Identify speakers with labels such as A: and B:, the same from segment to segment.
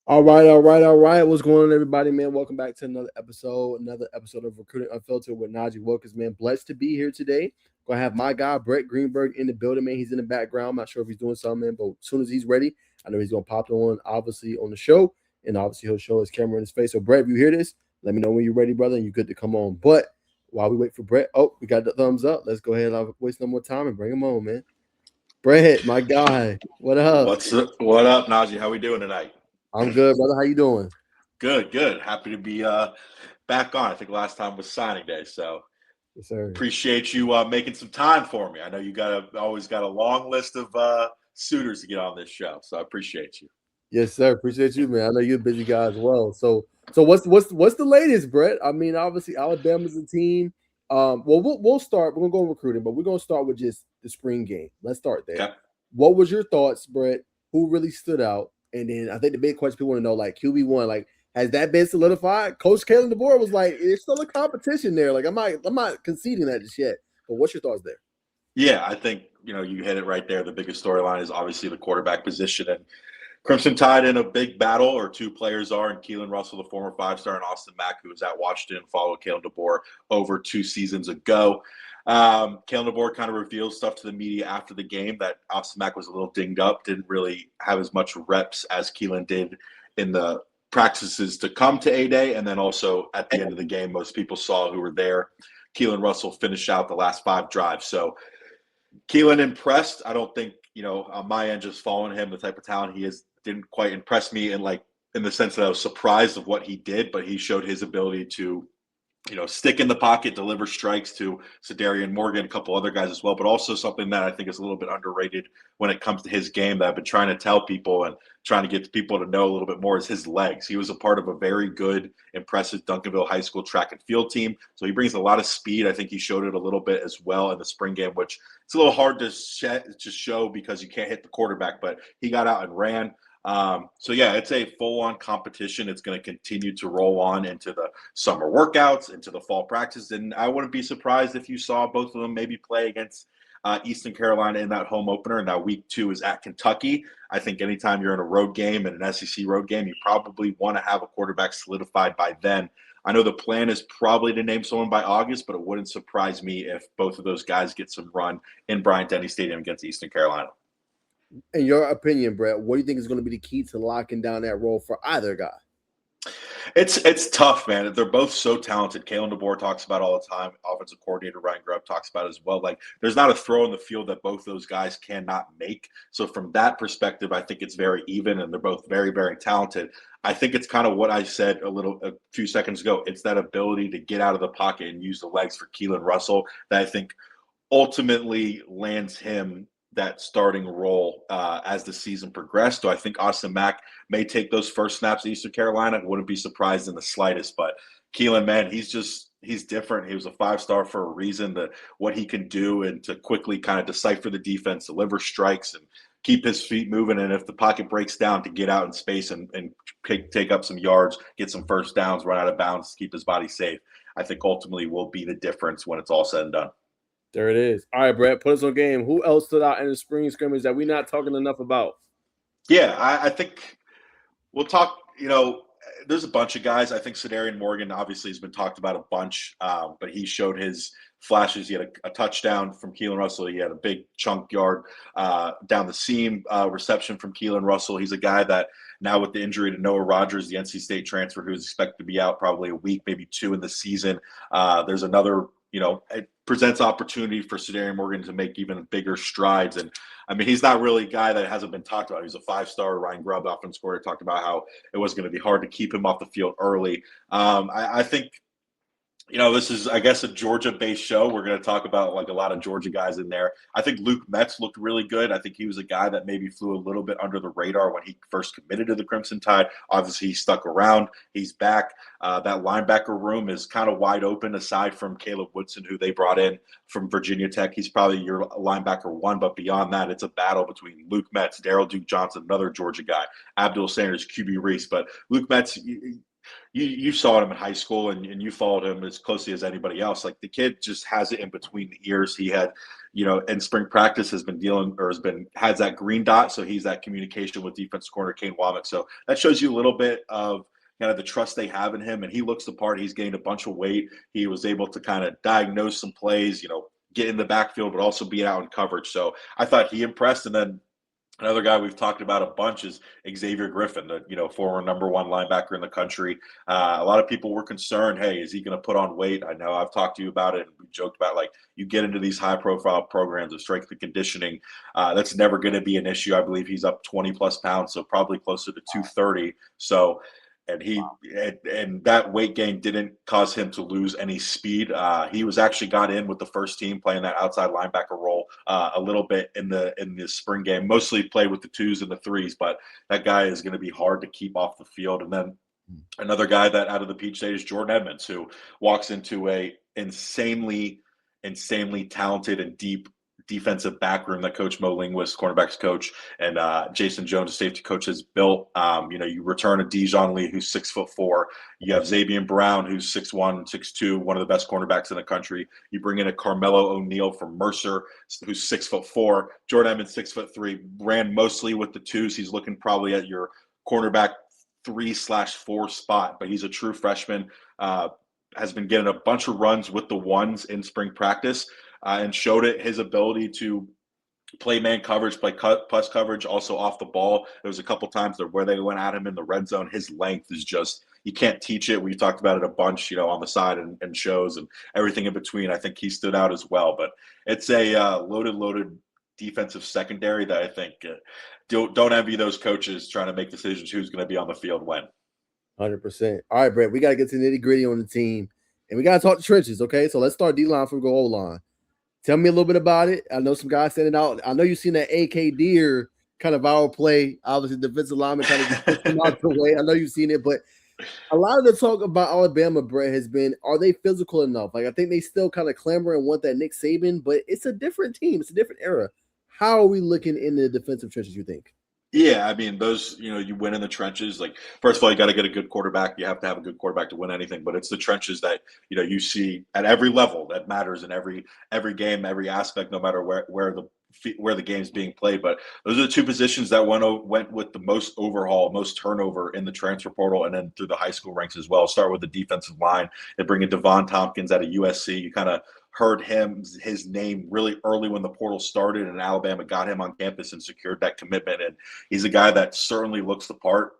A: All right, all right, all right. What's going on, everybody, man? Welcome back to another episode of Recruiting Unfiltered with Najeh Wilkins, man. Blessed to be here today. Gonna have my guy Brett Greenberg in the building, man. He's in the background. I'm not sure if he's doing something, man, but as soon as he's ready, I know he's gonna pop on, obviously, on the show, and obviously he'll show his camera in his face. So, Brett, if you hear this, let me know when you're ready, brother, and you're good to come on. But while we wait for Brett, oh, we got the thumbs up. Let's go ahead and waste no more time and bring him on, man. Brett, my guy, what up?
B: What up, Najee? How we doing tonight?
A: I'm good, brother. How you doing?
B: Good, good. Happy to be back on. I think last time was signing day, so
A: Yes, sir.
B: appreciate you making some time for me. I know you always got a long list of suitors to get on this show, so I appreciate you.
A: Yes, sir. Appreciate you, man. I know you're a busy guy as well. So what's the latest, Brett? I mean, obviously Alabama's a team. Well, we'll start. We're gonna go recruiting, but we're gonna start with just the spring game. Let's start there.
B: Okay.
A: What was your thoughts, Brett? Who really stood out? And then I think the big question people want to know, like QB1, like has that been solidified? Coach Keelon Russell was like, it's still a competition there. Like I'm not conceding that just yet. But what's your thoughts there?
B: Yeah, I think you hit it right there. The biggest storyline is obviously the quarterback position, and Crimson Tide in a big battle, or two players are, and Keelon Russell, the former five-star, and Austin Mack, who was at Washington, followed Kalen DeBoer over 2 seasons ago. Kalen DeBoer kind of revealed stuff to the media after the game that Austin Mack was a little dinged up, didn't really have as much reps as Keelon did in the practices to come to A-Day, and then also at the end of the game, most people saw who were there. Keelon Russell finished out the last 5 drives. So Keelon impressed. I don't think, on my end, just following him, the type of talent he is, didn't quite impress me in the sense that I was surprised of what he did, but he showed his ability to, stick in the pocket, deliver strikes to Sadarian Morgan, a couple other guys as well, but also something that I think is a little bit underrated when it comes to his game that I've been trying to tell people and trying to get people to know a little bit more is his legs. He was a part of a very good, impressive Duncanville High School track and field team. So he brings a lot of speed. I think he showed it a little bit as well in the spring game, which it's a little hard to show because you can't hit the quarterback, but he got out and ran. So yeah, it's a full-on competition. It's going to continue to roll on into the summer workouts, into the fall practice, and I wouldn't be surprised if you saw both of them maybe play against Eastern Carolina in that home opener. Now week 2 is at Kentucky. I think anytime you're in a road game and an SEC road game, you probably want to have a quarterback solidified by then. I know the plan is probably to name someone by August, but it wouldn't surprise me if both of those guys get some run in Bryant-Denny Stadium against Eastern Carolina.
A: In your opinion, Brett, what do you think is going to be the key to locking down that role for either guy?
B: It's tough, man. They're both so talented. Kalen DeBoer talks about all the time. Offensive coordinator Ryan Grubb talks about it as well. Like, there's not a throw in the field that both those guys cannot make. So from that perspective, I think it's very even, and they're both very, very talented. I think it's kind of what I said a few seconds ago. It's that ability to get out of the pocket and use the legs for Keelon Russell that I think ultimately lands him that starting role as the season progressed. So I think Austin Mack may take those first snaps at Eastern Carolina. Wouldn't be surprised in the slightest. But Keelon, man, he's different. He was a 5-star for a reason. That what he can do and to quickly kind of decipher the defense, deliver strikes, and keep his feet moving. And if the pocket breaks down, to get out in space and take up some yards, get some first downs, run out of bounds, keep his body safe. I think ultimately will be the difference when it's all said and done.
A: There it is. All right, Brett, put us on game. Who else stood out in the spring scrimmage that we're not talking enough about?
B: Yeah, I think we'll talk. There's a bunch of guys. I think Sadarian Morgan obviously has been talked about a bunch, but he showed his flashes. He had a touchdown from Keelon Russell. He had a big chunk yard down the seam reception from Keelon Russell. He's a guy that now with the injury to Noah Rogers, the NC State transfer, who's expected to be out probably a week, maybe 2 in the season. There's another, it presents opportunity for Sadarian Morgan to make even bigger strides. And I mean, he's not really a guy that hasn't been talked about. He's a 5-star. Ryan Grubb, offensive coordinator, talked about how it was going to be hard to keep him off the field early. I think, this is, I guess, a Georgia-based show. We're going to talk about like a lot of Georgia guys in there. I think Luke Metz looked really good. I think he was a guy that maybe flew a little bit under the radar when he first committed to the Crimson Tide. Obviously, he stuck around. He's back. That linebacker room is kind of wide open aside from Caleb Woodson, who they brought in from Virginia Tech. He's probably your linebacker 1, but beyond that, it's a battle between Luke Metz, Daryl Duke Johnson, another Georgia guy, Abdul Sanders, QB Reese. But Luke Metz, you saw him in high school and you followed him as closely as anybody else. Like, the kid just has it in between the ears. He had, in spring practice has been has that green dot. So he's that communication with defensive corner Kane Womack. So that shows you a little bit of kind of the trust they have in him. And he looks the part. He's gained a bunch of weight. He was able to kind of diagnose some plays, get in the backfield, but also be out in coverage. So I thought he impressed. And then another guy we've talked about a bunch is Xavier Griffin, the former number one linebacker in the country. A lot of people were concerned, hey, is he going to put on weight? I know I've talked to you about it, and we joked about, like, you get into these high-profile programs of strength and conditioning, that's never going to be an issue. I believe he's up 20-plus pounds, so probably closer to 230. So and that weight gain didn't cause him to lose any speed. He was actually got in with the first team playing that outside linebacker role a little bit in the spring game. Mostly played with the 2s and the 3s, but that guy is going to be hard to keep off the field. And then another guy that out of the Peach State is Jordan Edmonds, who walks into a insanely talented and deep defensive back room that Coach Mo Linguist, cornerbacks coach, and Jason Jones, the safety coach, has built. You return a Dijon Lee, who's 6'4". You have Xavier Brown, who's 6'1", 6'2", one of the best cornerbacks in the country. You bring in a Carmelo O'Neal from Mercer, who's 6'4". Jordan Edmonds, 6'3", ran mostly with the 2s. He's looking probably at your cornerback 3/4 spot, but he's a true freshman. Has been getting a bunch of runs with the 1s in spring practice. And showed it his ability to play man coverage, play plus coverage, also off the ball. There was a couple times where they went at him in the red zone. His length is just, you can't teach it. We talked about it a bunch, on the side and shows and everything in between. I think he stood out as well. But it's a loaded defensive secondary that I think don't envy those coaches trying to make decisions who's going to be on the field when.
A: 100%. All right, Brett, we got to get to the nitty-gritty on the team. And we got to talk the trenches, okay? So let's start D-line from goal line. Tell me a little bit about it. I know some guys standing out. I know you've seen that AK Deer kind of viral play. Obviously, defensive lineman kind of just pushed him out the way. I know you've seen it, but a lot of the talk about Alabama, Brett, has been, are they physical enough? Like, I think they still kind of clamor and want that Nick Saban, but it's a different team. It's a different era. How are we looking in the defensive trenches, you think?
B: Yeah, I mean, those, you win in the trenches. Like, first of all, you got to get a good quarterback. You have to have a good quarterback to win anything, but it's the trenches that, you see at every level that matters in every game, every aspect, no matter where the game's being played. But those are the two positions that went with the most overhaul, most turnover in the transfer portal, and then through the high school ranks as well. Start with the defensive line. They bring in Devon Tompkins out of USC. You kind of heard his name really early when the portal started, and Alabama got him on campus and secured that commitment. And he's a guy that certainly looks the part.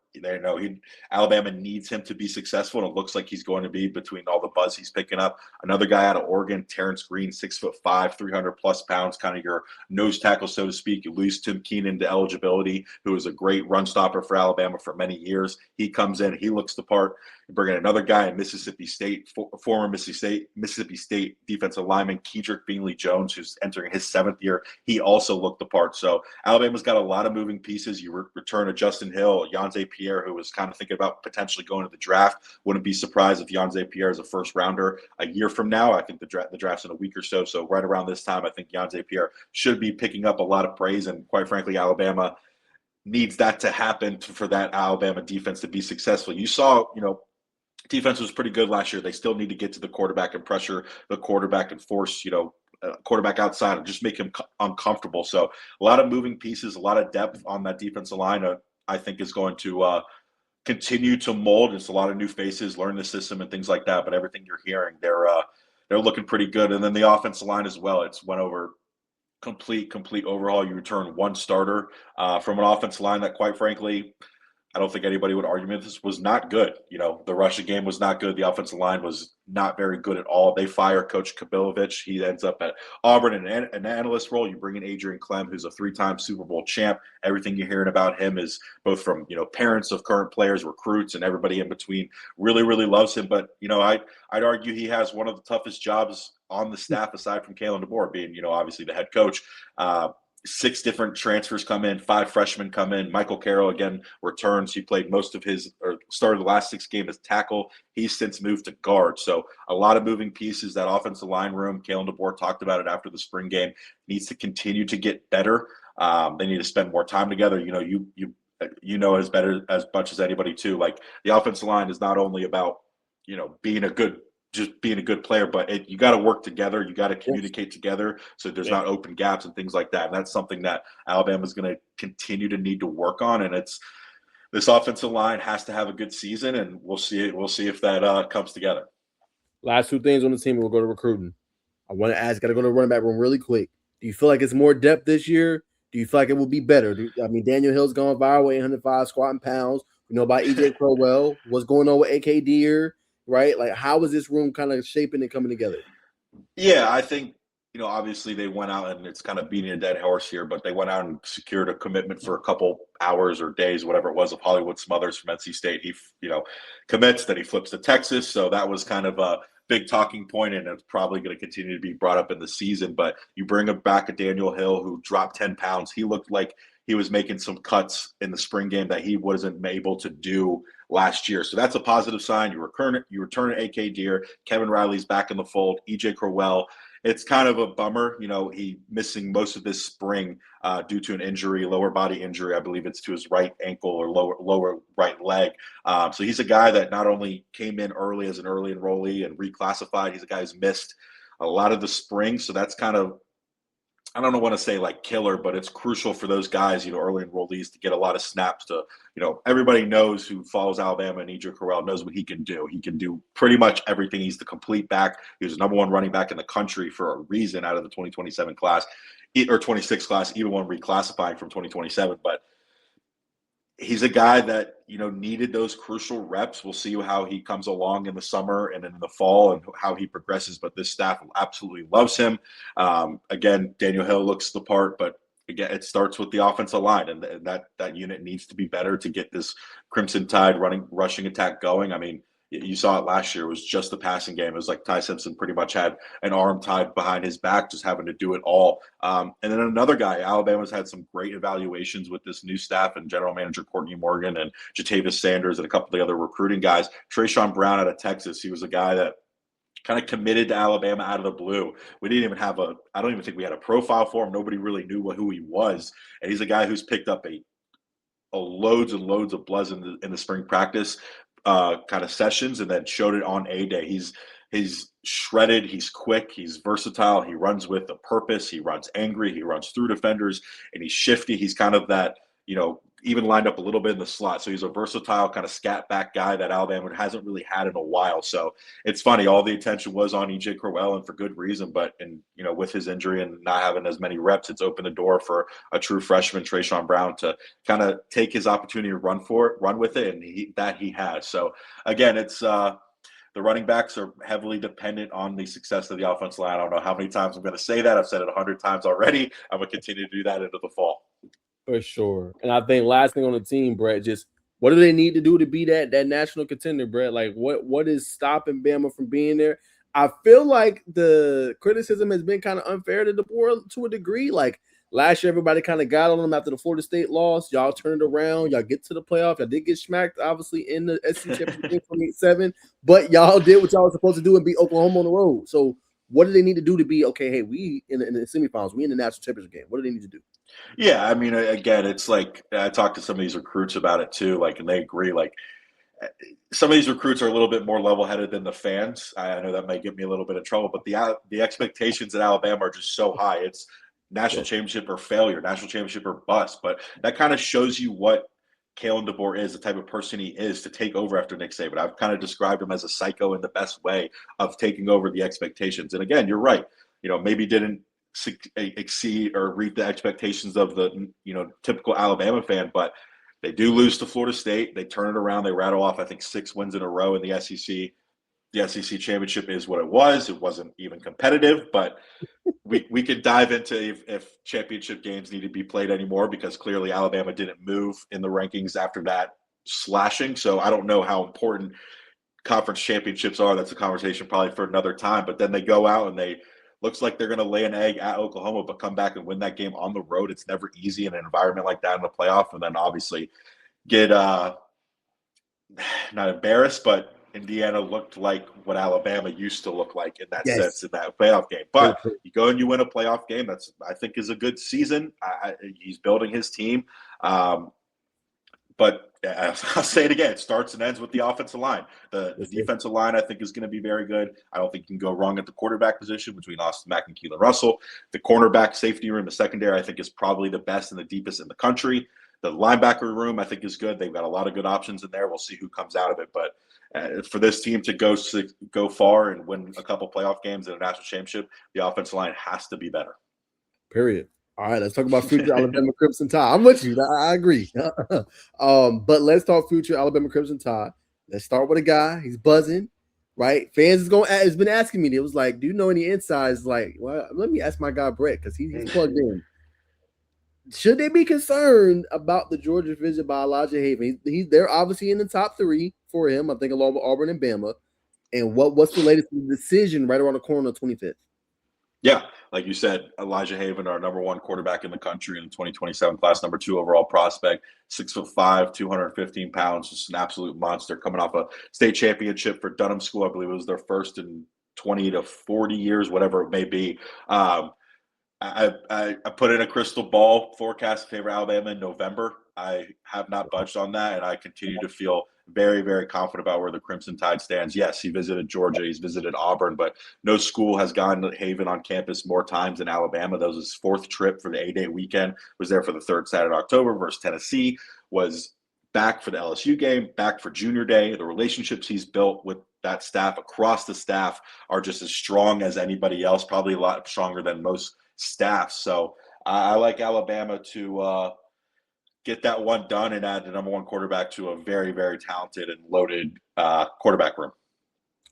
B: Alabama needs him to be successful, and it looks like he's going to be between all the buzz he's picking up. Another guy out of Oregon, Terrence Green, 6'5", 300+ pounds, kind of your nose tackle, so to speak. You lose Tim Keenan to eligibility, who was a great run stopper for Alabama for many years. He comes in, he looks the part. You bring in another guy in Mississippi State, former Mississippi State defensive lineman, Kedrick Bingley Jones, who's entering his 7th year. He also looked the part. So Alabama's got a lot of moving pieces. You return a Justin Hill, Yonze Pierre, who was kind of thinking about potentially going to the draft. Wouldn't be surprised if Yonze Pierre is a first rounder a year from now. I think the draft's in a week or so. So right around this time, I think Yonze Pierre should be picking up a lot of praise. And quite frankly, Alabama needs that to happen for that Alabama defense to be successful. You saw, defense was pretty good last year. They still need to get to the quarterback and pressure the quarterback and force, quarterback outside and just make him uncomfortable. So a lot of moving pieces, a lot of depth on that defensive line, I think is going to continue to mold. It's a lot of new faces, learn the system and things like that. But everything you're hearing, they're looking pretty good. And then the offensive line as well. It's went over complete overhaul. You return one starter from an offensive line that, quite frankly, I don't think anybody would argue this was not good. The rushing game was not good. The offensive line was not very good at all. They fire Coach Kabilovich. He ends up at Auburn in an analyst role. You bring in Adrian Clem, who's a 3-time Super Bowl champ. Everything you're hearing about him is both from, parents of current players, recruits, and everybody in between really, really loves him. But, I'd argue he has one of the toughest jobs on the staff aside from Keelon Russell being, obviously the head coach. 6 different transfers come in, 5 freshmen come in. Michael Carroll, again, returns. He played started the last 6 games as tackle. He's since moved to guard. So a lot of moving pieces. That offensive line room, Keelon DeBoer talked about it after the spring game, needs to continue to get better. They need to spend more time together. As much as anybody too. Like, the offensive line is not only about, being a good just being a good player, but you got to work together. You got to communicate together so there's not open gaps and things like that. And that's something that Alabama's going to continue to need to work on. And this offensive line has to have a good season, and we'll see if that comes together.
A: Last two things on the team, we'll go to recruiting. I want to ask, got to go to the running back room really quick. Do you feel like it's more depth this year? Do you feel like it will be better? Daniel Hill's gone viral, 805 squatting pounds. We know about EJ Crowell. What's going on with AK Deer, right? Like, how is this room kind of shaping and coming together?
B: Yeah, I think, obviously they went out, and it's kind of beating a dead horse here, but they went out and secured a commitment for a couple hours or days, whatever it was, of Hollywood Smothers from NC State. He, commits, then he flips to Texas. So that was kind of a big talking point, and it's probably going to continue to be brought up in the season. But you bring back a Daniel Hill who dropped 10 pounds. He looked like he was making some cuts in the spring game that he wasn't able to do last year. So that's a positive sign. You return AK Deer. Kevin Riley's back in the fold. EJ Crowell. It's kind of a bummer. He missing most of this spring due to an injury, lower body injury. I believe it's to his right ankle or lower right leg. So he's a guy that not only came in early as an early enrollee and reclassified, he's a guy who's missed a lot of the spring. So that's kind of, I don't want to say like killer, but it's crucial for those guys, early enrollees, to get a lot of snaps. To, everybody knows who follows Alabama, and EJ Crowell knows what he can do. He can do pretty much everything. He's the complete back. He was the number one running back in the country for a reason out of the 2027 class or 26 class, even when reclassifying from 2027. But he's a guy that, needed those crucial reps. We'll see how he comes along in the summer and in the fall and how he progresses. But this staff absolutely loves him. Again, Daniel Hill looks the part, but again, it starts with the offensive line, and that unit needs to be better to get this Crimson Tide rushing attack going. I mean, you saw it last year. It was just the passing game. It was like Ty Simpson pretty much had an arm tied behind his back, just having to do it all. And then another guy, Alabama's had some great evaluations with this new staff and general manager Courtney Morgan and Jatavis Sanders and a couple of the other recruiting guys. Trayshawn Brown out of Texas, he was a guy that kind of committed to Alabama out of the blue. We didn't even I don't even think we had a profile for him. Nobody really knew who he was. And he's a guy who's picked up a loads and loads of buzz in the spring practice kind of sessions, and then showed it on A-Day. He's shredded, he's quick, he's versatile, he runs with a purpose, he runs angry, he runs through defenders, and he's shifty. He's kind of that, even lined up a little bit in the slot. So he's a versatile kind of scat back guy that Alabama hasn't really had in a while. So it's funny, all the attention was on EJ Crowell, and for good reason. But with his injury and not having as many reps, it's opened the door for a true freshman, Trayshawn Brown, to kind of take his opportunity to run with it, and he has. So again, it's the running backs are heavily dependent on the success of the offensive line. I don't know how many times I'm going to say that. I've said it 100 times already. I'm going to continue to do that into the fall.
A: For sure. And I think last thing on the team, Brett, just what do they need to do to be that national contender, Brett? Like what is stopping Bama from being there? I feel like the criticism has been kind of unfair to the board to a degree. Like last year, everybody kind of got on them after the Florida State loss. Y'all turned it around. Y'all get to the playoff. Y'all did get smacked, obviously, in the SEC championship game 28-7. But y'all did what y'all were supposed to do and beat Oklahoma on the road. So what do they need to do to be, okay, hey, we in the semifinals, we in the national championship game. What do they need to do?
B: Yeah, I mean, again, it's like I talked to some of these recruits about it too, like, and they agree. Like, some of these recruits are a little bit more level-headed than the fans. I know that might get me a little bit in trouble, but the expectations at Alabama are just so high. It's national championship or failure, national championship or bust. But that kind of shows you what Kalen DeBoer is, the type of person he is to take over after Nick Saban. I've kind of described him as a psycho in the best way of taking over the expectations. And again, you're right. Maybe didn't exceed or reach the expectations of the typical Alabama fan, but they do lose to Florida State. They turn it around. They rattle off, I think, 6 wins in a row in the SEC. The SEC championship is what it was. It wasn't even competitive, but we could dive into if championship games need to be played anymore, because clearly Alabama didn't move in the rankings after that slashing. So I don't know how important conference championships are. That's a conversation probably for another time. But then they go out and looks like they're going to lay an egg at Oklahoma, but come back and win that game on the road. It's never easy in an environment like that in the playoff. And then obviously get not embarrassed, but Indiana looked like what Alabama used to look like in that sense in that playoff game. But you go and you win a playoff game. That's, I think, is a good season. He's building his team. But I'll say it again. It starts and ends with the offensive line. The
A: Yes, sir.
B: defensive line, I think, is going to be very good. I don't think you can go wrong at the quarterback position between Austin Mack and Keelon Russell. The cornerback safety room, the secondary, I think, is probably the best and the deepest in the country. The linebacker room, I think, is good. They've got a lot of good options in there. We'll see who comes out of it. But for this team to go far and win a couple playoff games in a national championship, the offensive line has to be better.
A: Period. All right, let's talk about future Alabama Crimson Tide. I'm with you. I agree. But let's talk future Alabama Crimson Tide. Let's start with a guy. He's buzzing, right? Fans has been asking me. It was like, do you know any insides? Like, well, let me ask my guy Brett because he's plugged in. Should they be concerned about the Georgia visit by Elijah Haven? They're obviously in the top 3 for him. I think along with Auburn and Bama. And what's the latest decision right around the corner on the 25th?
B: Yeah, like you said, Elijah Haven, our number 1 quarterback in the country in the 2027 class, number 2 overall prospect, 6'5", 215 pounds, just an absolute monster, coming off a state championship for Dunham School. I believe it was their first in 20 to 40 years, whatever it may be. I put in a crystal ball forecast to favor Alabama in November. I have not budged on that, and I continue to feel very, very confident about where the Crimson Tide stands. Yes, he visited Georgia, he's visited Auburn, but no school has gone to Haven on campus more times than Alabama. That was his 4th trip for the 8-day weekend, was there for the 3rd Saturday of October versus Tennessee, was back for the LSU game, back for junior day. The relationships he's built with that staff across the staff are just as strong as anybody else, probably a lot stronger than most staffs. So I like Alabama to get that one done and add the number 1 quarterback to a very, very talented and loaded quarterback room.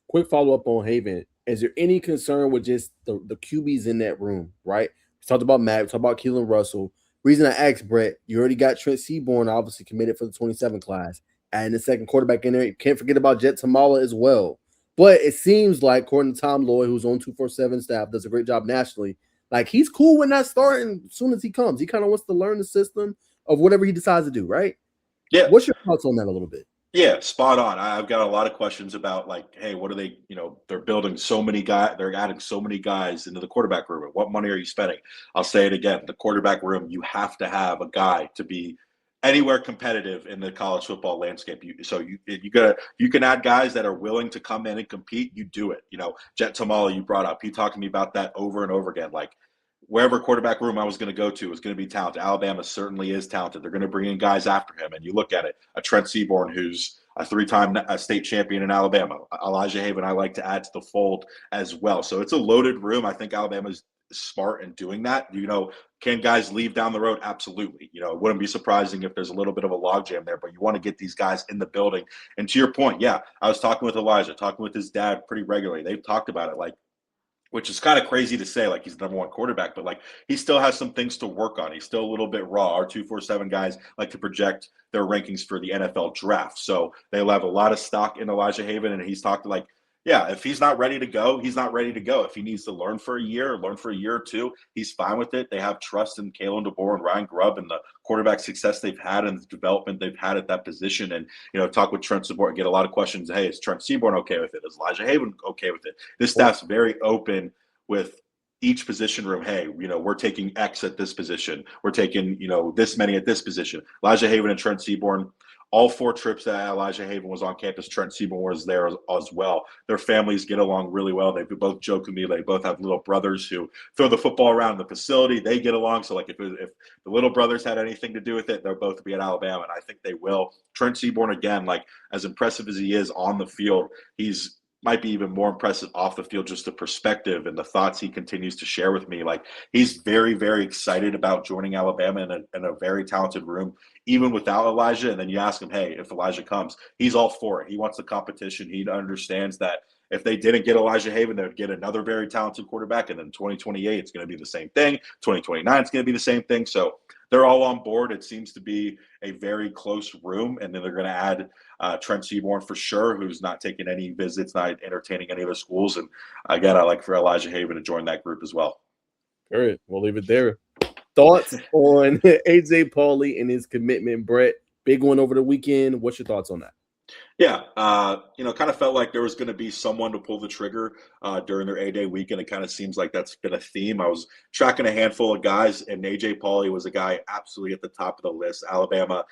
A: Quick follow-up on Haven. Is there any concern with just the QBs in that room, right? We talked about Matt, we talked about Keelon Russell. Reason I asked, Brett, you already got Trent Seaborn obviously committed for the 27 class. And the second quarterback in there, you can't forget about Jet Tamala as well. But it seems like, according to Tom Lloyd, who's on 247 staff, does a great job nationally, like he's cool with not starting as soon as he comes. He kind of wants to learn the system of whatever he decides to do, right?
B: Yeah.
A: What's your thoughts on that a little bit?
B: Yeah, spot on. I've got a lot of questions about, like, hey, what are they, they're building so many guys, they're adding so many guys into the quarterback room. What money are you spending? I'll say it again, the quarterback room, you have to have a guy to be anywhere competitive in the college football landscape. You can add guys that are willing to come in and compete. You do it. Jet Tamala, you brought up. He talked to me about that over and over again. Like, wherever quarterback room I was going to go to was going to be talented. Alabama certainly is talented. They're going to bring in guys after him. And you look at it, a Trent Seaborn, who's a 3-time state champion in Alabama. Elijah Haven, I like to add to the fold as well. So it's a loaded room. I think Alabama's smart in doing that. Can guys leave down the road? Absolutely. It wouldn't be surprising if there's a little bit of a logjam there, but you want to get these guys in the building. And to your point, yeah, I was talking with Elijah, talking with his dad pretty regularly. They've talked about it, like, which is kind of crazy to say, like he's the number 1 quarterback, but like he still has some things to work on. He's still a little bit raw. Our 247 guys like to project their rankings for the NFL draft. So they'll have a lot of stock in Elijah Haven, and he's talked like, yeah, if he's not ready to go, he's not ready to go. If he needs to learn for a year or two, he's fine with it. They have trust in Keelan DeBoer and Ryan Grubb and the quarterback success they've had and the development they've had at that position. And, talk with Trent Seaborn, get a lot of questions. Hey, is Trent Seaborn okay with it? Is Elijah Haven okay with it? This staff's very open with each position room. Hey, we're taking X at this position. We're taking, this many at this position. Elijah Haven and Trent Seaborn, all 4 trips that Elijah Haven was on campus, Trent Seaborn was there as well. Their families get along really well. They both joke with me. They both have little brothers who throw the football around the facility. They get along. So, like, if the little brothers had anything to do with it, they'll both be at Alabama, and I think they will. Trent Seaborn, again, like, as impressive as he is on the field, he's might be even more impressive off the field, just the perspective and the thoughts he continues to share with me. Like, he's very, very excited about joining Alabama in a very talented room, even without Elijah. And then you ask him, hey, if Elijah comes, he's all for it. He wants the competition. He understands that if they didn't get Elijah Haven, they would get another very talented quarterback. And then 2028, it's going to be the same thing. 2029, it's going to be the same thing. So they're all on board. It seems to be a very close room. And then they're going to add Trent Seaborn for sure, who's not taking any visits, not entertaining any other schools. And again, I like for Elijah Haven to join that group as well.
A: All right, we'll leave it there. Thoughts on AJ Pauley and his commitment, Brett? Big one over the weekend. What's your thoughts on that?
B: Yeah, kind of felt like there was going to be someone to pull the trigger during their 8-day weekend. It kind of seems like that's been a theme. I was tracking a handful of guys, and Najeh Pauley was a guy absolutely at the top of the list. Alabama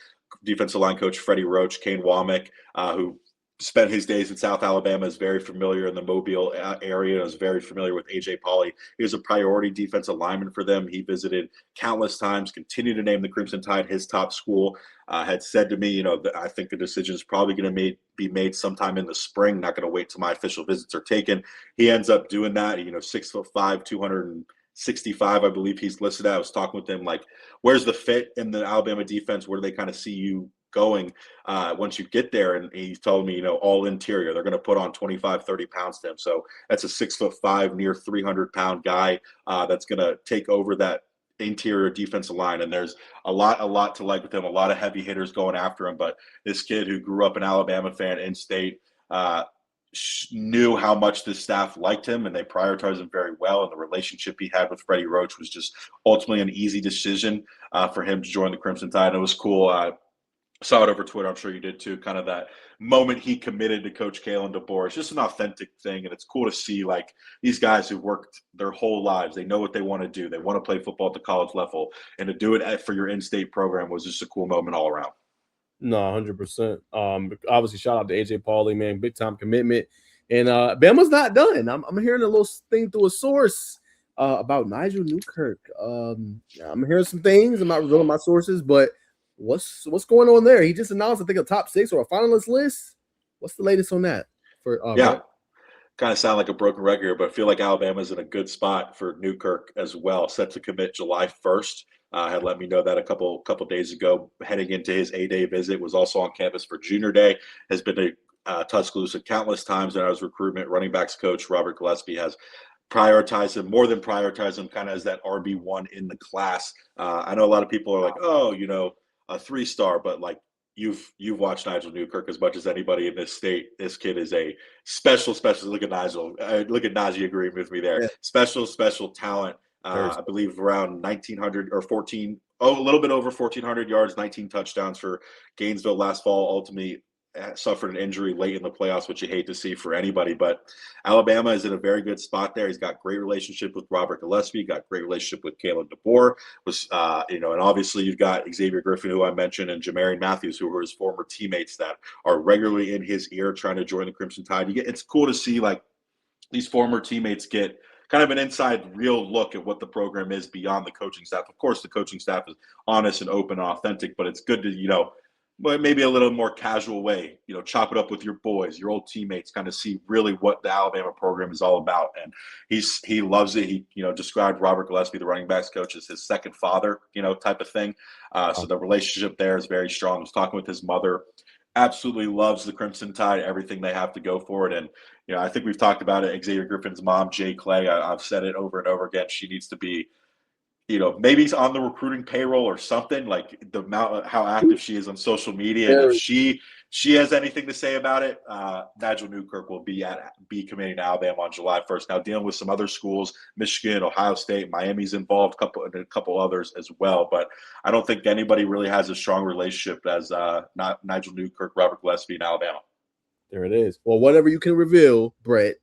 B: defensive line coach Freddie Roach, Kane Womack, who spent his days in South Alabama, is very familiar in the Mobile area, is very familiar with A.J. Pauly. He was a priority defensive lineman for them. He visited countless times, continued to name the Crimson Tide his top school, had said to me, I think the decision is probably going to be made sometime in the spring, not going to wait till my official visits are taken. He ends up doing that, 6'5", 265, I believe he's listed at. I was talking with him, like, where's the fit in the Alabama defense? Where do they kind of see you going once you get there? And he's told me, all interior, they're going to put on 25, 30 pounds to him. So that's a 6'5", near 300-pound guy that's going to take over that interior defensive line. And there's a lot to like with him, a lot of heavy hitters going after him. But this kid who grew up an Alabama fan in state knew how much this staff liked him, and they prioritized him very well. And the relationship he had with Freddie Roach was just ultimately an easy decision for him to join the Crimson Tide. And it was cool. Saw it over Twitter. I'm sure you did too. Kind of that moment he committed to Coach Keelon DeBoer. It's just an authentic thing, and it's cool to see like these guys who worked their whole lives. They know what they want to do. They want to play football at the college level, and to do it for your in-state program was just a cool moment all around.
A: No, 100%. Obviously, shout out to A.J. Pauly, man, big time commitment. And Bama's not done. I'm hearing a little thing through a source about Najeh Wilkins. I'm hearing some things. I'm not revealing my sources, but what's going on there? He just announced, I think, a top 6 or a finalist list. What's the latest on that?
B: Kind of sound like a broken record here, but I feel like Alabama's in a good spot for Newkirk as well. Set to commit July 1st. Had let me know that a couple days ago. Heading into his A-Day visit, was also on campus for Junior Day. Has been to Tuscaloosa countless times. And as recruitment running backs coach Robert Gillespie has prioritized him, more than prioritized him, kind of as that RB1 in the class. I know a lot of people are like, a 3-star, but like you've watched Najeh Newkirk as much as anybody in this state. This kid is a special. Look at Najeh. Look at Najeh agreeing with me there. Yeah. Special talent. I believe around 1,900 or 14. A little bit over 1,400 yards, 19 touchdowns for Gainesville last fall. Ultimately suffered an injury late in the playoffs, which you hate to see for anybody. But Alabama is in a very good spot there. He's got great relationship with Robert Gillespie, got great relationship with Keelon DeBoer. And obviously you've got Xavier Griffin, who I mentioned, and Jamarian Matthews, who were his former teammates that are regularly in his ear trying to join the Crimson Tide. It's cool to see like these former teammates get kind of an inside real look at what the program is beyond the coaching staff. Of course, the coaching staff is honest and open and authentic, but it's good to, maybe a little more casual way, chop it up with your boys, your old teammates, kind of see really what the Alabama program is all about. And he loves it. He, described Robert Gillespie, the running backs coach, as his second father, type of thing. So the relationship there is very strong. I was talking with his mother, absolutely loves the Crimson Tide, everything they have to go for it. And, I think we've talked about it. Xavier Griffin's mom, Jay Clay, I've said it over and over again. She needs to be, maybe he's on the recruiting payroll or something, like the amount, how active she is on social media. And if she has anything to say about it, Najeh Newkirk will be committing to Alabama on July 1st. Now dealing with some other schools, Michigan, Ohio State, Miami's involved, a couple others as well. But I don't think anybody really has a strong relationship as Najeh Newkirk, Robert Gillespie in Alabama.
A: There it is. Well, whatever you can reveal, Brett,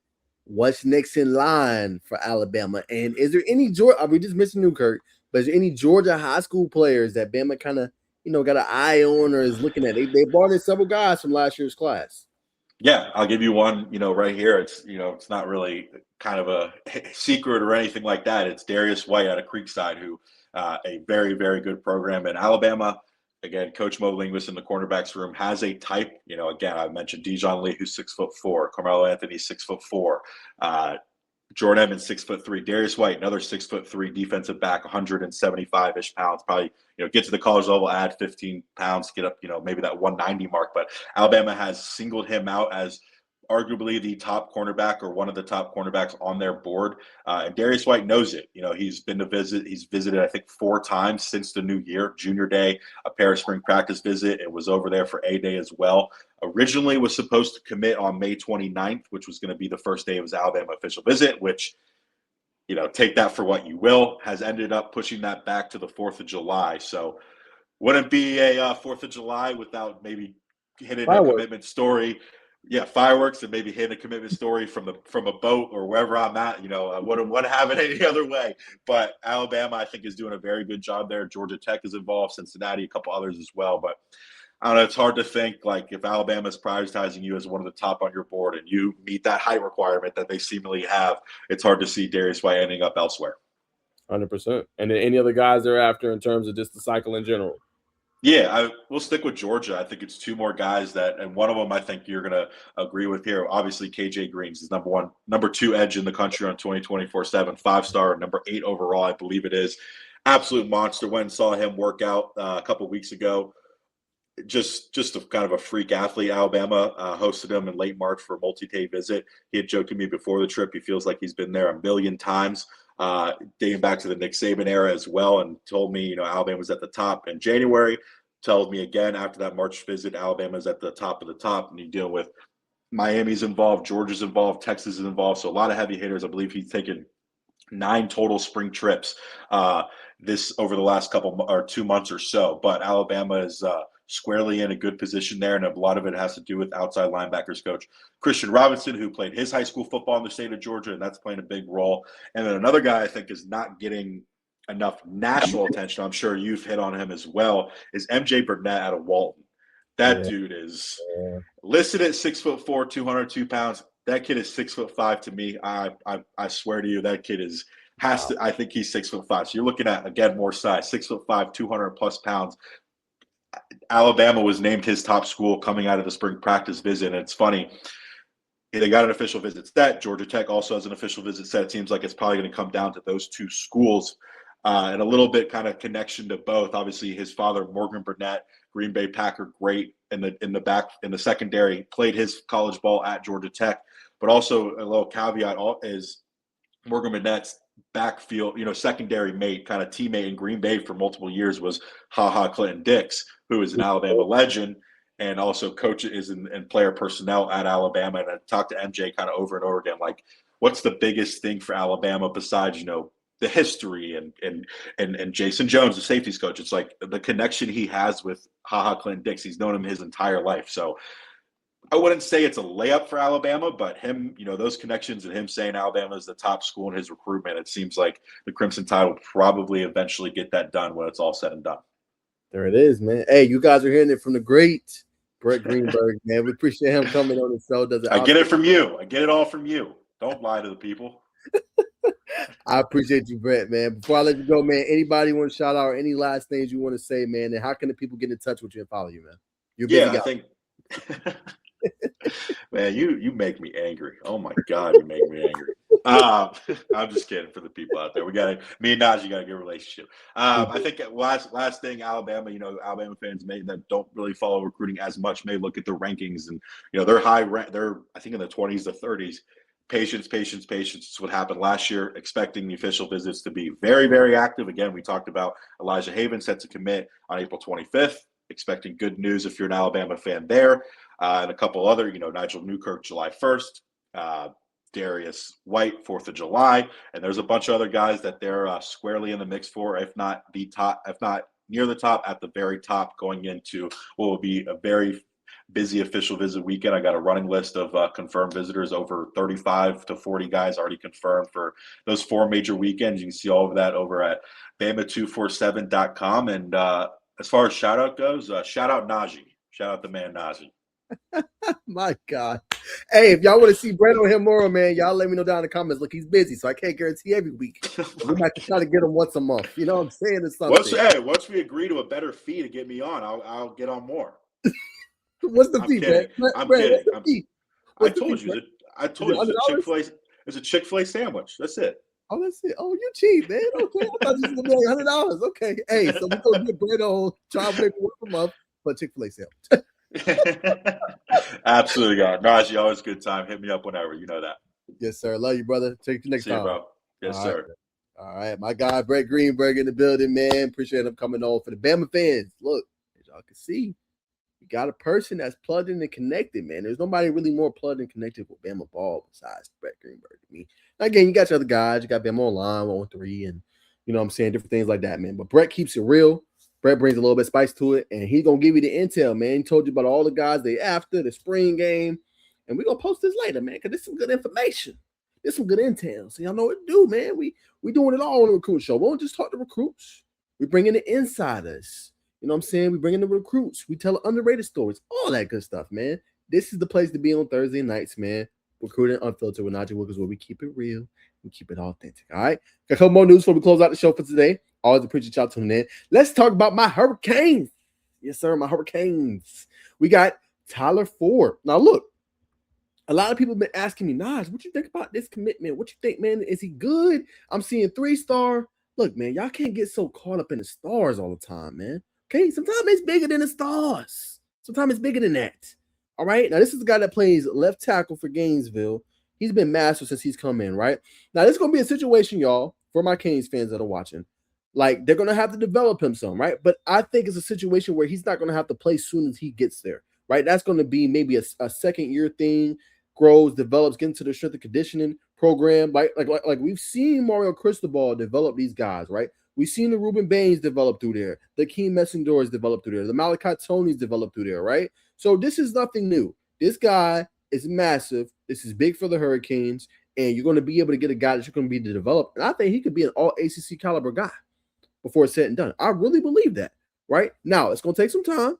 A: what's next in line for Alabama? And is there any Georgia? We just mentioned Newkirk, but is there any Georgia high school players that Bama kind of, got an eye on or is looking at? They brought in several guys from last year's class.
B: Yeah, I'll give you one, right here. It's, it's not really kind of a secret or anything like that. It's Darius White out of Creekside, who a very, very good program in Alabama. Again, Coach Mo Linguist in the cornerbacks room has a type. Again, I mentioned Dijon Lee, who's 6'4", Carmelo Anthony, 6'4", Jordan Evans, 6'3", Darius White, another 6'3" defensive back, 175-ish pounds. Probably, get to the college level, add 15 pounds, get up, maybe that 190 mark. But Alabama has singled him out as arguably the top cornerback or one of the top cornerbacks on their board. And Darius White knows it. He's been to visit. He's visited, I think, 4 times since the new year. Junior Day, a Paris spring practice visit. It was over there for A-Day as well. Originally was supposed to commit on May 29th, which was going to be the first day of his Alabama official visit, which, take that for what you will, has ended up pushing that back to the 4th of July. So wouldn't be a 4th of July without maybe hitting a commitment story. Yeah, fireworks and maybe hitting a commitment story from a boat or wherever I'm at. I wouldn't want to have it any other way. But Alabama, I think, is doing a very good job there. Georgia Tech is involved, Cincinnati, a couple others as well. But I don't know. It's hard to think like if Alabama's prioritizing you as one of the top on your board and you meet that height requirement that they seemingly have, it's hard to see Darius White ending up elsewhere.
A: 100%. And then any other guys they're after in terms of just the cycle in general?
B: Yeah, we'll stick with Georgia. I think it's two more guys that, and one of them I think you're going to agree with here. Obviously, KJ Green's is number 2 edge in the country on 2024/7, 5-star, number 8 overall, I believe it is. Absolute monster. Went and saw him work out a couple weeks ago. Just a kind of a freak athlete. Alabama hosted him in late March for a multi-day visit. He had joked to me before the trip. He feels like he's been there a million times, dating back to the Nick Saban era as well, and told me, Alabama was at the top in January. Told me again after that March visit, Alabama's at the top of the top, and you deal with Miami's involved, Georgia's involved, Texas is involved. So a lot of heavy hitters. I believe he's taken 9 total spring trips this over the last 2 months or so. But Alabama is squarely in a good position there, and a lot of it has to do with outside linebackers coach Christian Robinson, who played his high school football in the state of Georgia, and that's playing a big role. And then another guy I think is not getting enough national attention, I'm sure you've hit on him as well, is MJ Burnett out of Walton. That dude is listed at 6'4", 202 pounds. That kid is 6'5" to me. I swear to you, that kid to. I think he's 6'5". So you're looking at, again, more size, 6'5", 200+ pounds. Alabama was named his top school coming out of the spring practice visit. And it's funny, they got an official visit set. Georgia Tech also has an official visit set. It seems like it's probably going to come down to those 2 schools. And a little bit kind of connection to both. Obviously, his father, Morgan Burnett, Green Bay Packer, great in the secondary, played his college ball at Georgia Tech. But also a little caveat is Morgan Burnett's backfield, secondary mate, kind of teammate in Green Bay for multiple years was Clinton Dix, who is an Alabama legend and also coaches and player personnel at Alabama. And I talked to MJ kind of over and over again, like, what's the biggest thing for Alabama besides, the history and Jason Jones, the safeties coach? It's like the connection he has with Clinton Dix. He's known him his entire life. So I wouldn't say it's a layup for Alabama, but him, those connections and him saying Alabama is the top school in his recruitment, it seems like the Crimson Tide will probably eventually get that done when it's all said and done.
A: There it is, man. Hey, you guys are hearing it from the great Brett Greenberg, man. We appreciate him coming on the show.
B: I get it from you. I get it all from you. Don't lie to the people.
A: I appreciate you, Brett, man. Before I let you go, man, anybody want to shout out or any last things you want to say, man? And how can the people get in touch with you and follow you, man?
B: You're busy guy. I think man, you make me angry. Oh my God, you make me angry. I'm just kidding for the people out there. Me and Najeh got a good relationship. I think last thing, Alabama, Alabama fans that don't really follow recruiting as much may look at the rankings, and they're they're I think in the 20s to 30s. Patience. It's what happened last year. Expecting the official visits to be very, very active. Again, we talked about Elijah Haven set to commit on April 25th. Expecting good news if you're an Alabama fan there. And a couple other, Nigel Newkirk, July 1st. Darius White, 4th of July. And there's a bunch of other guys that they're squarely in the mix for, if not the top, if not near the top, at the very top, going into what will be a very busy official visit weekend. I got a running list of confirmed visitors, over 35 to 40 guys already confirmed for those 4 major weekends. You can see all of that over at Bama247.com. And as far as shout out goes, shout out Najeh. Shout out the man Najeh.
A: My God. Hey, if y'all want to see Brett on him more, man, y'all let me know down in the comments. Look, he's busy, so I can't guarantee every week. We might try to get him once a month. You know what I'm saying? It's something.
B: Once we agree to a better fee to get me on, I'll get on more.
A: What's the fee, Brett?
B: I'm kidding. I told you it's a Chick-fil-A sandwich. That's it.
A: Oh, that's it. Oh, you cheap, man. Okay, I thought you was gonna be $100. Okay, hey, so we're gonna get Brett on child paper once a month for a Chick-fil-A sandwich.
B: Absolutely, God. Najeh, always a good time. Hit me up whenever. You know that.
A: Yes, sir. Love you, brother. Take you next time.
B: You, bro. Yes, sir.
A: All right, my guy Brett Greenberg in the building, man. Appreciate him coming on. For the Bama fans, look, as y'all can see, you got a person that's plugged in and connected, man. There's nobody really more plugged and connected with Bama ball besides Brett Greenberg to me. Now, again, you got your other guys. You got Bama Online, 113, and you know what I'm saying, different things like that, man. But Brett keeps it real. Brett brings a little bit of spice to it, and he's going to give you the intel, man. He told you about all the guys they after, the spring game, and we're going to post this later, man, because this is some good information. There's some good intel. So y'all know what to do, man. We doing it all on the recruit show. We don't just talk to recruits. We bring in the insiders. You know what I'm saying? We bring in the recruits. We tell underrated stories. All that good stuff, man. This is the place to be on Thursday nights, man. Recruiting Unfiltered with Najeh Wilkins, where we keep it real. We keep it authentic, all right? Got a couple more news before we close out the show for today. Always appreciate y'all tuning in. Let's talk about my Hurricanes. Yes, sir, my Hurricanes. We got Tyler Ford. Now, look, a lot of people have been asking me, Naj, what you think about this commitment? What you think, man? Is he good? I'm seeing 3-star. Look, man, y'all can't get so caught up in the stars all the time, man. Okay, sometimes it's bigger than the stars. Sometimes it's bigger than that. All right, now this is the guy that plays left tackle for Gainesville. He's been massive since he's come in, right? Now, this is going to be a situation, y'all, for my Canes fans that are watching. Like, they're going to have to develop him some, right? But I think it's a situation where he's not going to have to play as soon as he gets there, right? That's going to be maybe a second-year thing, grows, develops, get into the strength and conditioning program. Like we've seen Mario Cristobal develop these guys, right? We've seen the Ruben Baines develop through there. The Keem Messendores develop through there. The Malachi Tonys develop through there, right? So this is nothing new. This guy is massive. This is big for the Hurricanes, and you're going to be able to get a guy that you're going to be able to develop. And I think he could be an all-ACC caliber guy before it's said and done. I really believe that, right? Now, it's going to take some time,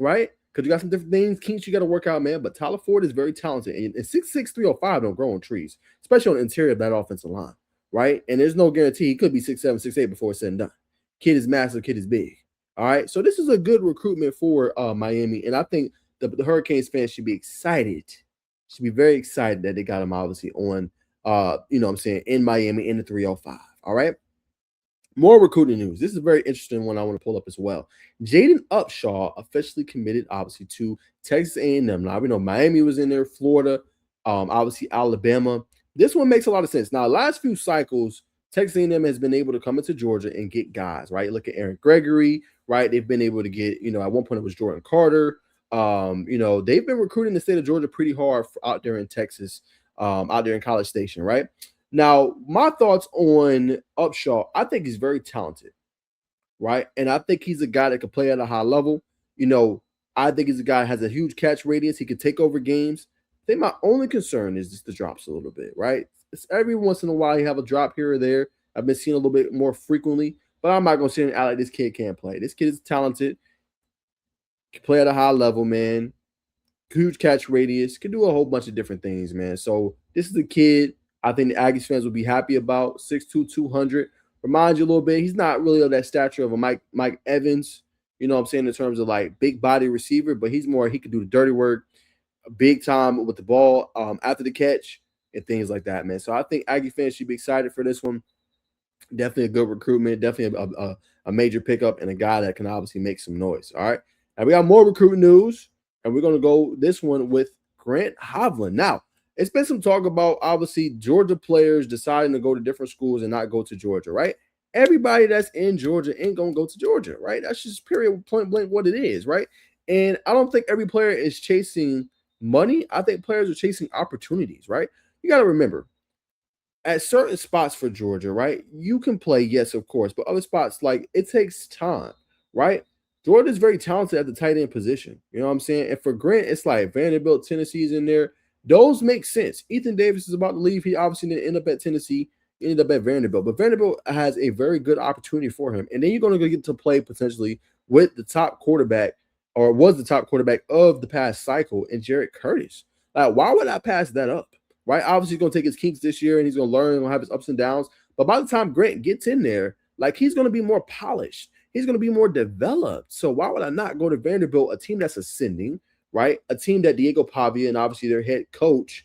A: right? Because you got some different things, kinks you got to work out, man. But Tyler Ford is very talented. And 6'6", 305 don't grow on trees, especially on the interior of that offensive line, right? And there's no guarantee he could be 6'7", 6'8" before it's said and done. Kid is massive, kid is big. All right, so this is a good recruitment for Miami, and I think the Hurricanes fans should be excited. Should be very excited that they got him obviously on, you know what I'm saying, in Miami in the 305. All right. More recruiting news. This is a very interesting one I want to pull up as well. Jaden Upshaw officially committed, obviously, to Texas A&M. Now, we know Miami was in there, Florida, obviously Alabama. This one makes a lot of sense. Now, last few cycles, Texas A&M has been able to come into Georgia and get guys, right? Look at Aaron Gregory, right? They've been able to get, you know, at one point it was Jordan Carter. You know, they've been recruiting the state of Georgia pretty hard out there in Texas, out there in College Station, right? Now, my thoughts on Upshaw, I think he's very talented, right? And I think he's a guy that can play at a high level. You know, I think he's a guy that has a huge catch radius. He can take over games. I think my only concern is just the drops a little bit, right? It's every once in a while you have a drop here or there. I've been seeing a little bit more frequently, but I'm not going to sit and act like this kid can't play. This kid is talented, can play at a high level, man. Huge catch radius, can do a whole bunch of different things, man. So this is a kid I think the Aggies fans will be happy about. 6'2", 200. Reminds you a little bit. He's not really of that stature of a Mike Evans, you know what I'm saying, in terms of like big body receiver, but he's more, he could do the dirty work, big time with the ball after the catch and things like that, man. So I think Aggie fans should be excited for this one. Definitely a good recruitment, definitely a major pickup and a guy that can obviously make some noise. All right. Now we got more recruiting news, and we're going to go this one with Grant Hovland. Now, it's been some talk about, obviously, Georgia players deciding to go to different schools and not go to Georgia, right? Everybody that's in Georgia ain't going to go to Georgia, right? That's just period, point blank what it is, right? And I don't think every player is chasing money. I think players are chasing opportunities, right? You got to remember, at certain spots for Georgia, right, you can play, yes, of course, but other spots, like, it takes time, right? Georgia's very talented at the tight end position. You know what I'm saying? And for Grant, it's like Vanderbilt, Tennessee's in there. Those make sense. Ethan Davis is about to leave. He obviously didn't end up at Tennessee. He ended up at Vanderbilt. But Vanderbilt has a very good opportunity for him. And then you're going to get to play potentially with the top quarterback, or was the top quarterback of the past cycle, in Jared Curtis. Like, why would I pass that up? Right? Obviously, he's going to take his kinks this year, and he's going to learn, and have his ups and downs. But by the time Grant gets in there, like, he's going to be more polished. He's going to be more developed. So why would I not go to Vanderbilt, a team that's ascending, right? A team that Diego Pavia and obviously their head coach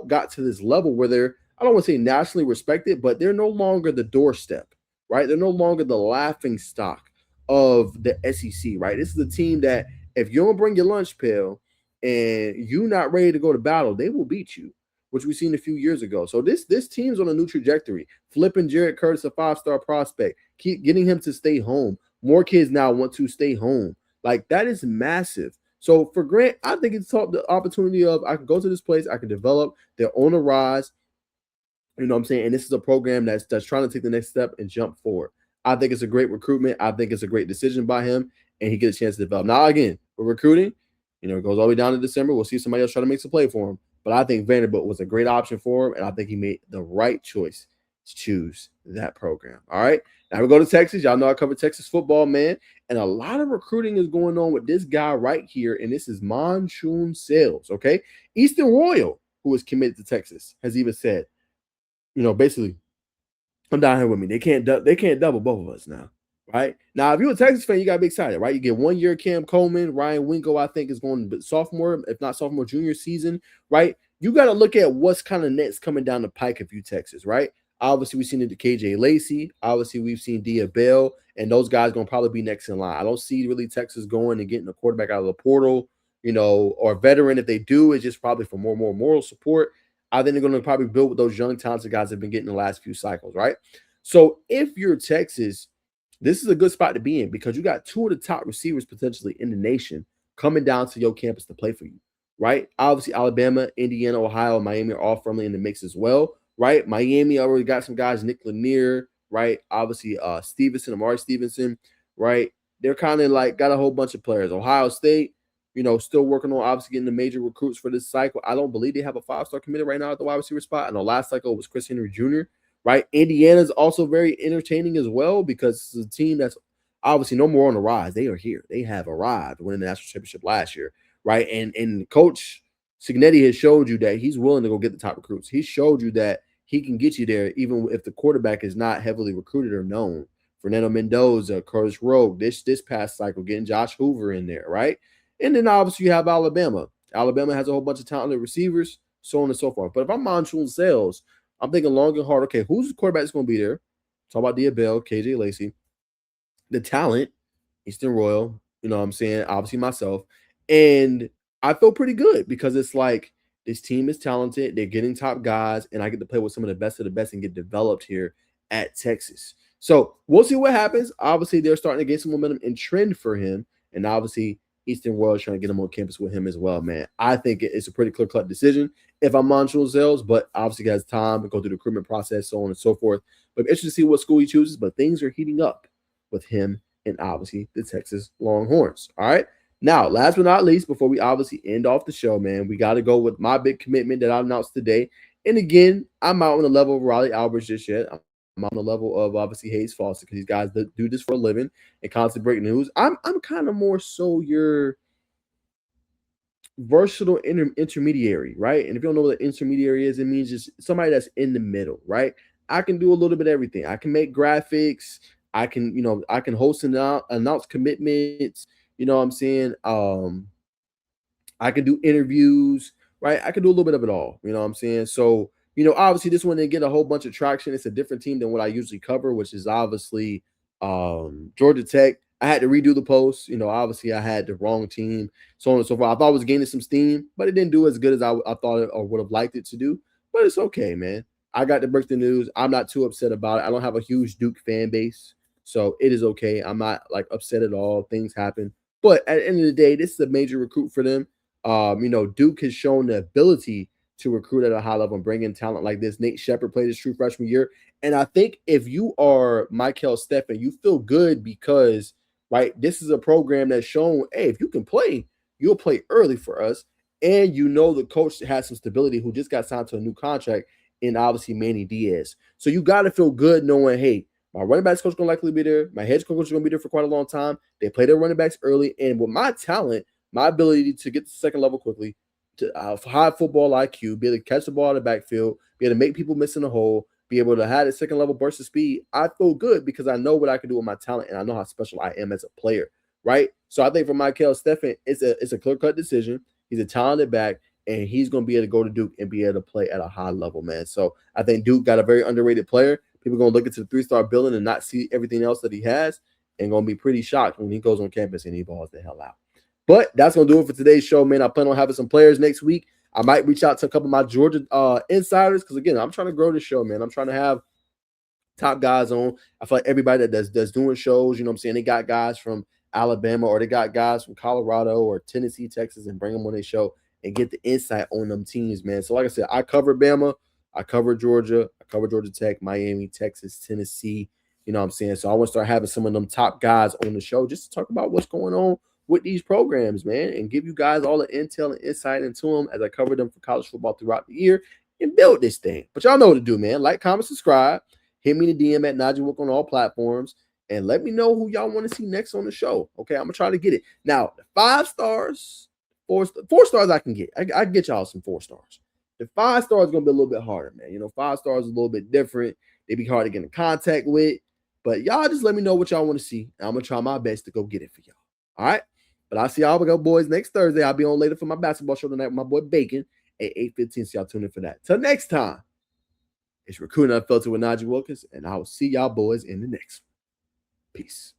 A: got to this level where they're, I don't want to say nationally respected, but they're no longer the doorstep, right? They're no longer the laughing stock of the SEC, right? This is a team that if you don't bring your lunch pail and you're not ready to go to battle, they will beat you, which we've seen a few years ago. So this team's on a new trajectory. Flipping Jared Curtis, a 5-star prospect, keep getting him to stay home. More kids now want to stay home. Like, that is massive. So for Grant, I think it's the opportunity of, I can go to this place, I can develop, they're on a rise. You know what I'm saying? And this is a program that's trying to take the next step and jump forward. I think it's a great recruitment. I think it's a great decision by him, and he gets a chance to develop. Now, again, for recruiting, you know, it goes all the way down to December. We'll see somebody else try to make some play for him. But I think Vanderbilt was a great option for him, and I think he made the right choice to choose that program. All right. Now we go to Texas. Y'all know I cover Texas football, man. And a lot of recruiting is going on with this guy right here. And this is Monsoon Sales. Okay. Easton Royal, who is committed to Texas, has even said, basically, come down here with me. They can't double both of us now. Right. Now, if you're a Texas fan, you gotta be excited, right? You get 1 year Cam Coleman, Ryan Wingo, I think, is going to sophomore, if not sophomore, junior season, right? You got to look at what's kind of next coming down the pike if you Texas, right? Obviously, we've seen it to KJ Lacey. Obviously, we've seen Dia Bell, and those guys going to probably be next in line. I don't see really Texas going and getting a quarterback out of the portal, or a veteran. If they do, it's just probably for more moral support. I think they're going to probably build with those young, talented guys that have been getting the last few cycles, right? So if you're Texas, this is a good spot to be in because you got two of the top receivers potentially in the nation coming down to your campus to play for you, right? Obviously, Alabama, Indiana, Ohio, and Miami are all firmly in the mix as well, right? Miami already got some guys, Nick Lanier, right? Obviously, Amari Stevenson, right? They're kind of like got a whole bunch of players. Ohio State, still working on obviously getting the major recruits for this cycle. I don't believe they have a 5-star committed right now at the wide receiver spot. I know last cycle was Chris Henry Jr., right? Indiana's also very entertaining as well because it's a team that's obviously no more on the rise. They are here. They have arrived winning the national championship last year, right? And Coach Cignetti has showed you that he's willing to go get the top recruits. He showed you that he can get you there even if the quarterback is not heavily recruited or known. Fernando Mendoza, Curtis Rogue, this past cycle, getting Josh Hoover in there, right? And then obviously you have Alabama. Alabama has a whole bunch of talented receivers, so on and so forth. But if I'm Monsoon Sales, I'm thinking long and hard. Okay, who's the quarterback that's going to be there? Talk about Dia Bell, KJ Lacey. The talent, Easton Royal, you know what I'm saying? Obviously myself. And I feel pretty good because it's like this team is talented. They're getting top guys, and I get to play with some of the best and get developed here at Texas. So we'll see what happens. Obviously, they're starting to get some momentum and trend for him. And obviously, Easton Royal is trying to get him on campus with him as well, man. I think it's a pretty clear-cut decision if I'm Montrell Sales, but obviously he has time to go through the recruitment process, so on and so forth. But interesting to see what school he chooses, but things are heating up with him and obviously the Texas Longhorns. All right. Now, last but not least, before we obviously end off the show, man, we got to go with my big commitment that I announced today. And again, I'm out on the level of Riley Alberts just yet. I'm on the level of obviously Hayes Foster because these guys do this for a living and constantly break news. I'm kind of more so your versatile intermediary, right? And if you don't know what an intermediary is, it means just somebody that's in the middle, right? I can do a little bit of everything. I can make graphics. I can host and announce commitments. You know what I'm saying? I can do interviews, right? I can do a little bit of it all. You know what I'm saying? So, obviously this one didn't get a whole bunch of traction. It's a different team than what I usually cover, which is obviously Georgia Tech. I had to redo the post. Obviously I had the wrong team, so on and so forth. I thought it was gaining some steam, but it didn't do as good as I thought it or would have liked it to do. But it's okay, man. I got to break the news. I'm not too upset about it. I don't have a huge Duke fan base, so it is okay. I'm not like upset at all. Things happen. But at the end of the day, this is a major recruit for them. Duke has shown the ability to recruit at a high level and bring in talent like this. Nate Shepard played his true freshman year. And I think if you are Michael Steffen, you feel good because, right, this is a program that's shown, hey, if you can play, you'll play early for us. And the coach has some stability who just got signed to a new contract in obviously Manny Diaz. So you got to feel good knowing, hey, my running backs coach going to likely be there. My head coach is going to be there for quite a long time. They play their running backs early. And with my talent, my ability to get to the second level quickly, to high football IQ, be able to catch the ball in the backfield, be able to make people miss in the hole, be able to have a second level burst of speed, I feel good because I know what I can do with my talent and I know how special I am as a player, right? So I think for Michael Steffen, it's a clear-cut decision. He's a talented back, and he's going to be able to go to Duke and be able to play at a high level, man. So I think Duke got a very underrated player. People are going to look into the 3-star building and not see everything else that he has and going to be pretty shocked when he goes on campus and he balls the hell out. But that's going to do it for today's show, man. I plan on having some players next week. I might reach out to a couple of my Georgia insiders because, again, I'm trying to grow the show, man. I'm trying to have top guys on. I feel like everybody that's doing shows, you know what I'm saying, they got guys from Alabama or they got guys from Colorado or Tennessee, Texas, and bring them on their show and get the insight on them teams, man. So like I said, I cover Bama, I cover Georgia, I cover Georgia Tech, Miami, Texas, Tennessee, you know what I'm saying? So I want to start having some of them top guys on the show just to talk about what's going on with these programs, man, and give you guys all the intel and insight into them as I cover them for college football throughout the year and build this thing. But y'all know what to do, man. Like, comment, subscribe. Hit me in the DM at Najeh Wilk on all platforms. And let me know who y'all want to see next on the show. Okay, I'm going to try to get it. Now, the 5 stars, 4 stars I can get. I can get y'all some 4 stars. The 5 stars is going to be a little bit harder, man. You know, 5 stars is a little bit different. They be hard to get in contact with. But y'all just let me know what y'all want to see. And I'm going to try my best to go get it for y'all. All right? But I'll see y'all boys next Thursday. I'll be on later for my basketball show tonight with my boy Bacon at 8:15. So y'all tune in for that. Till next time, it's Recruiting Unfiltered with Najeh Wilkins. And I will see y'all boys in the next one. Peace.